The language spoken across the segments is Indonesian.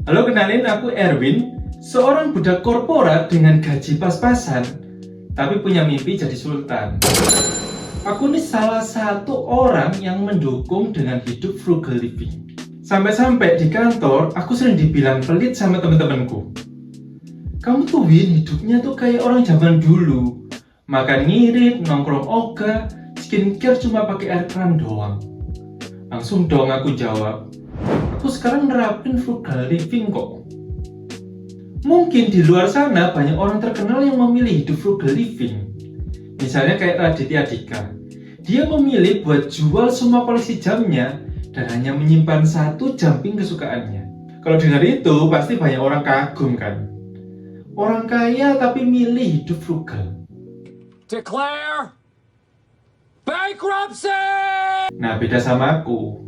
Halo, kenalin, aku Erwin, seorang budak korporat dengan gaji pas-pasan, tapi punya mimpi jadi sultan. Aku ini salah satu orang yang mendukung dengan hidup frugal living. Sampai-sampai di kantor, aku sering dibilang pelit sama teman-temanku. Kamu tuh Win, hidupnya tuh kayak orang zaman dulu. Makan ngirit, nongkrong ogah, skincare cuma pakai air keran doang. Langsung dong aku jawab, aku sekarang nerapin frugal living kok. Mungkin di luar sana banyak orang terkenal yang memilih hidup frugal living. Misalnya kayak Raditya Dika. Dia memilih buat jual semua koleksi jamnya dan hanya menyimpan satu jumping kesukaannya. Kalau dengar itu pasti banyak orang kagum kan. Orang kaya tapi milih hidup frugal. Declare bankruptcy! Nah, beda sama aku.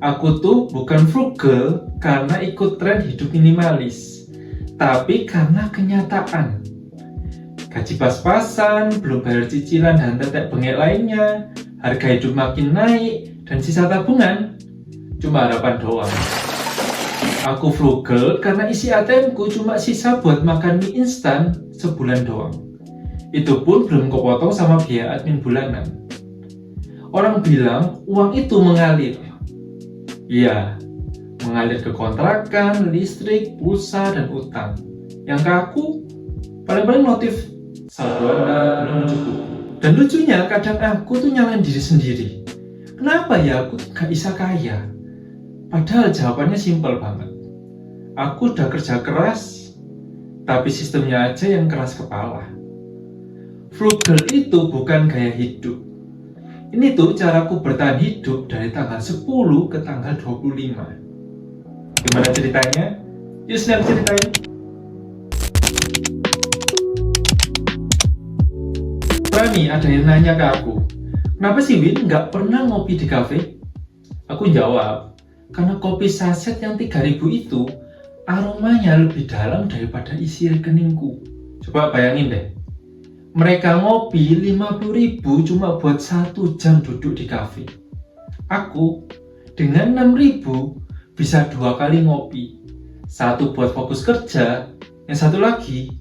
Aku tuh bukan frugal karena ikut tren hidup minimalis, tapi karena kenyataan. Gaji pas-pasan, belum bayar cicilan dan tetek bengek lainnya, harga hidup makin naik, dan sisa tabungan cuma harapan doang. Aku frugal karena isi ATM-ku cuma sisa buat makan mie instan sebulan doang. Itu pun belum kepotong sama biaya admin bulanan. Orang bilang uang itu mengalir. Iya, mengalir ke kontrakan, listrik, pulsa, dan utang. Yang ke aku, paling-paling notif saldo Anda belum cukup. Dan lucunya, kadang aku tuh nyalain diri sendiri. Kenapa ya aku gak bisa kaya? Padahal jawabannya simpel banget. Aku udah kerja keras, tapi sistemnya aja yang keras kepala. Frugal itu bukan gaya hidup. Ini tuh caraku bertahan hidup dari tanggal 10 ke tanggal 25. Gimana ceritanya? Yuk sedang ceritain. Rani, ada yang nanya ke aku, kenapa sih Win nggak pernah ngopi di kafe? Aku jawab, karena kopi saset yang 3.000 itu aromanya lebih dalam daripada isi rekeningku. Coba bayangin deh. Mereka ngopi 50.000 cuma buat 1 jam duduk di kafe. Aku dengan 6.000 bisa 2 kali ngopi. Satu buat fokus kerja, yang satu lagi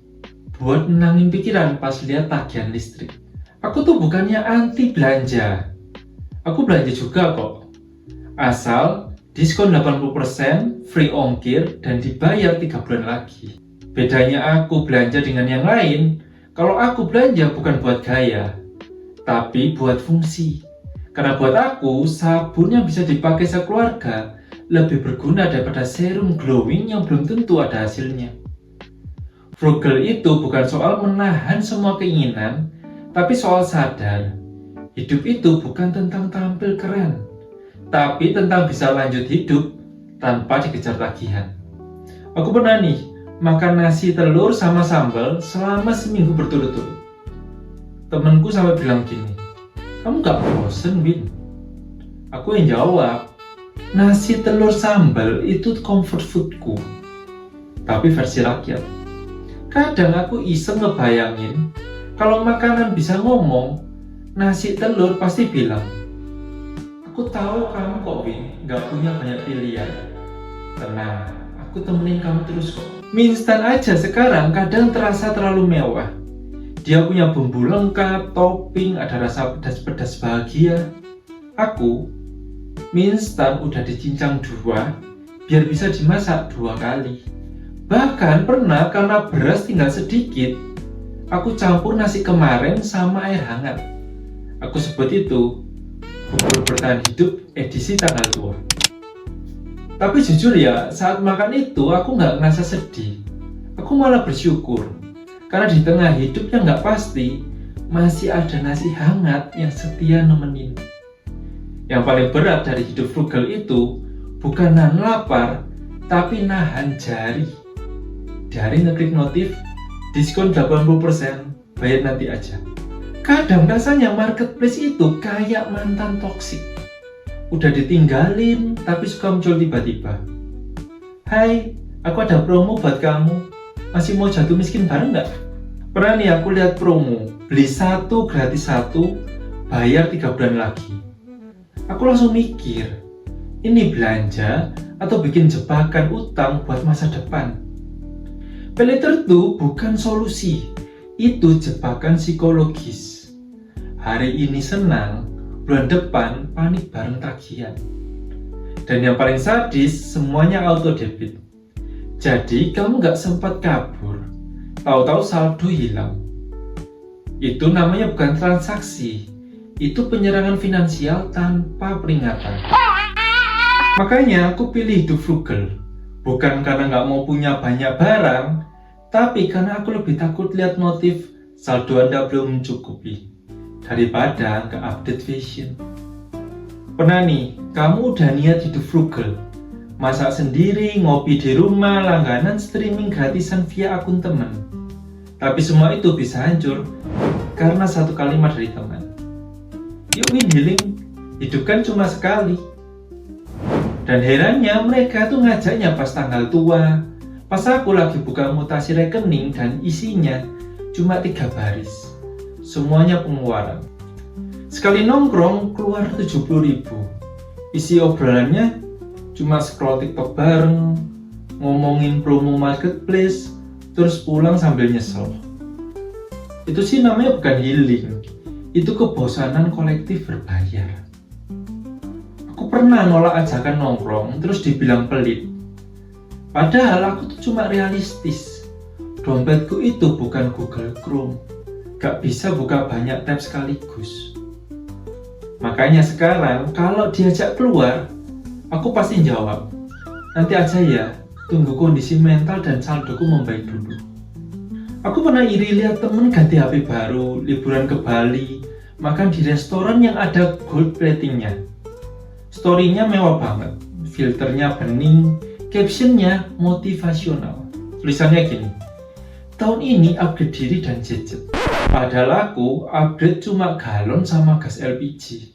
buat nenangin pikiran pas lihat tagihan listrik. Aku tuh bukannya anti belanja. Aku belanja juga kok. Asal diskon 80%, free ongkir, dan dibayar 3 bulan lagi. Bedanya aku belanja dengan yang lain, kalau aku belanja bukan buat gaya, tapi buat fungsi. Karena buat aku, sabun yang bisa dipakai sekeluarga lebih berguna daripada serum glowing yang belum tentu ada hasilnya. Frugal itu bukan soal menahan semua keinginan, tapi soal sadar. Hidup itu bukan tentang tampil keren, tapi tentang bisa lanjut hidup tanpa dikejar tagihan. Aku pernah nih makan nasi telur sama sambal selama seminggu berturut-turut. Temenku sampai bilang gini, kamu gak bosen Win? Aku yang jawab, nasi telur sambal itu comfort foodku, tapi versi rakyat. Kadang aku iseng ngebayangin, kalau makanan bisa ngomong, nasi telur pasti bilang, aku tahu kamu kok Win, gak punya banyak pilihan. Tenang, aku temenin kamu terus kok. Mie instan aja sekarang kadang terasa terlalu mewah. Dia punya bumbu lengkap, topping, ada rasa pedas-pedas bahagia. Aku, mie instan udah dicincang 2, biar bisa dimasak 2 kali. Bahkan pernah karena beras tinggal sedikit, aku campur nasi kemarin sama air hangat. Aku sebut itu bubur bertahan hidup edisi tanggal tua. Tapi jujur ya, saat makan itu aku nggak ngerasa sedih. Aku malah bersyukur. Karena di tengah hidup yang nggak pasti, masih ada nasi hangat yang setia nemenin. Yang paling berat dari hidup frugal itu, bukan nahan lapar, tapi nahan jari. Dari ngeklik notif, diskon 80%, bayar nanti aja. Kadang rasanya marketplace itu kayak mantan toksik. Udah ditinggalin, tapi suka muncul tiba-tiba. Hai, aku ada promo buat kamu. Masih mau jatuh miskin bareng nggak? Pernah nih aku lihat promo, beli 1 gratis 1, bayar 3 bulan lagi. Aku langsung mikir, ini belanja atau bikin jebakan utang buat masa depan. Paylater tuh bukan solusi, itu jebakan psikologis. Hari ini senang, bulan depan panik bareng tagihan. Dan yang paling sadis, semuanya auto debit. Jadi kamu gak sempat kabur, tahu-tahu saldo hilang. Itu namanya bukan transaksi, itu penyerangan finansial tanpa peringatan. Makanya aku pilih hidup frugal, bukan karena gak mau punya banyak barang, tapi karena aku lebih takut lihat notif saldo Anda belum mencukupi daripada gak update fashion. Pernah nih, kamu udah niat hidup frugal, masak sendiri, ngopi di rumah, langganan streaming gratisan via akun teman. Tapi semua itu bisa hancur karena satu kalimat dari teman. Yuk win healing, hidup kan cuma sekali. Dan herannya mereka tuh ngajaknya pas tanggal tua. Pas aku lagi buka mutasi rekening dan isinya cuma 3 baris. Semuanya pengeluaran. Sekali nongkrong keluar 70.000. Isi obrolannya cuma scroll TikTok bareng, ngomongin promo marketplace, terus pulang sambil nyesel. Itu sih namanya bukan healing, itu kebosanan kolektif berbayar. Aku pernah nolak ajakan nongkrong, terus dibilang pelit. Padahal aku tuh cuma realistis. Dompetku itu bukan Google Chrome, gak bisa buka banyak tab sekaligus. Makanya sekarang kalau diajak keluar, aku pasti jawab, nanti aja ya, tunggu kondisi mental dan saldoku membaik dulu. Aku pernah iri lihat temen ganti HP baru, liburan ke Bali, makan di restoran yang ada gold platingnya. Story-nya mewah banget, filternya bening, captionnya motivasional. Tulisannya gini, tahun ini upgrade diri dan gadget. Padahal aku upgrade cuma galon sama gas LPG.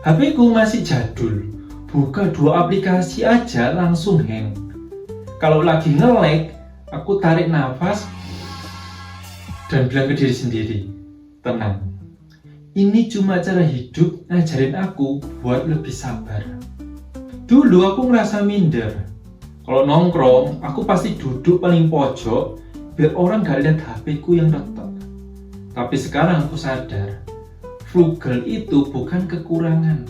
HP ku masih jadul, buka 2 aplikasi aja langsung hang. Kalau lagi nge-lag, aku tarik nafas dan bilang ke diri sendiri, tenang. Ini cuma cara hidup ngajarin aku buat lebih sabar. Dulu aku ngerasa minder. Kalau nongkrong, aku pasti duduk paling pojok biar orang gak lihat HP ku yang retak. Tapi sekarang aku sadar, frugal itu bukan kekurangan.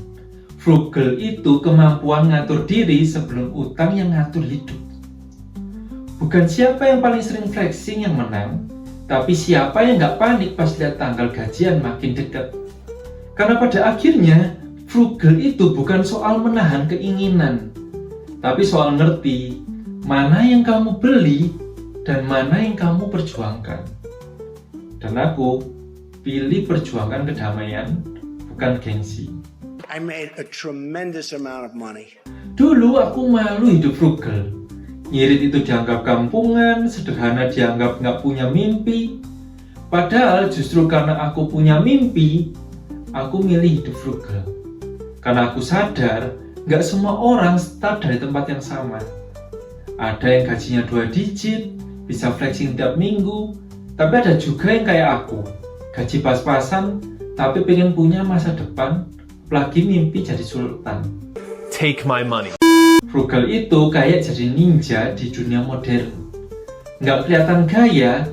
Frugal itu kemampuan ngatur diri sebelum utang yang ngatur hidup. Bukan siapa yang paling sering flexing yang menang, tapi siapa yang gak panik pas lihat tanggal gajian makin dekat. Karena pada akhirnya, frugal itu bukan soal menahan keinginan, tapi soal ngerti mana yang kamu beli dan mana yang kamu perjuangkan. Dan aku pilih perjuangkan kedamaian, bukan gengsi. I made a tremendous amount of money. Dulu aku malu hidup frugal. Ngirit itu dianggap kampungan, sederhana dianggap nggak punya mimpi. Padahal justru karena aku punya mimpi, aku milih hidup frugal. Karena aku sadar, nggak semua orang start dari tempat yang sama. Ada yang gajinya 2 digit, bisa flexing tiap minggu. Tapi ada juga yang kayak aku, gaji pas-pasan, tapi pengen punya masa depan, apalagi mimpi jadi sultan. Take my money. Frugal itu kayak jadi ninja di dunia modern. Nggak kelihatan gaya,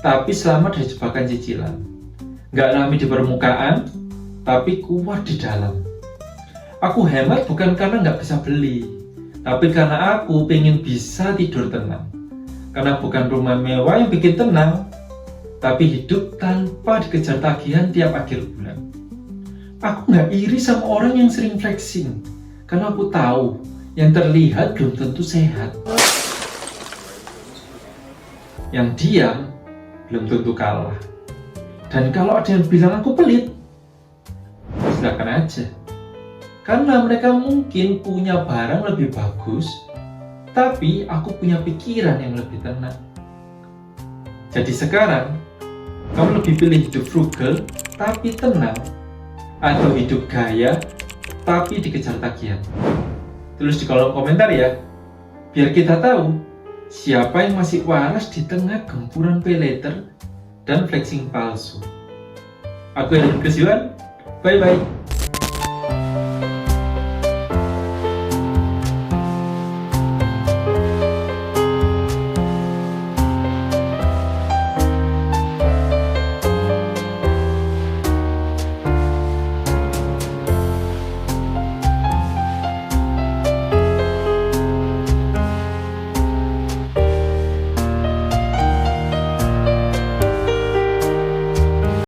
tapi selamat dari jebakan cicilan. Nggak rame di permukaan, tapi kuat di dalam. Aku hemat bukan karena nggak bisa beli, tapi karena aku pengen bisa tidur tenang. Karena bukan rumah mewah yang bikin tenang, tapi hidup tanpa dikejar tagihan tiap akhir bulan. Aku nggak iri sama orang yang sering flexing, karena aku tahu yang terlihat belum tentu sehat. Yang diam belum tentu kalah. Dan kalau ada yang bilang aku pelit, silakan aja. Karena mereka mungkin punya barang lebih bagus, tapi aku punya pikiran yang lebih tenang. Jadi sekarang, kamu lebih pilih hidup frugal tapi tenang, atau hidup gaya tapi dikejar tagihan? Tulis di kolom komentar ya, biar kita tahu siapa yang masih waras di tengah gempuran paylater dan flexing palsu. Aku Hendrik Yuan, bye bye.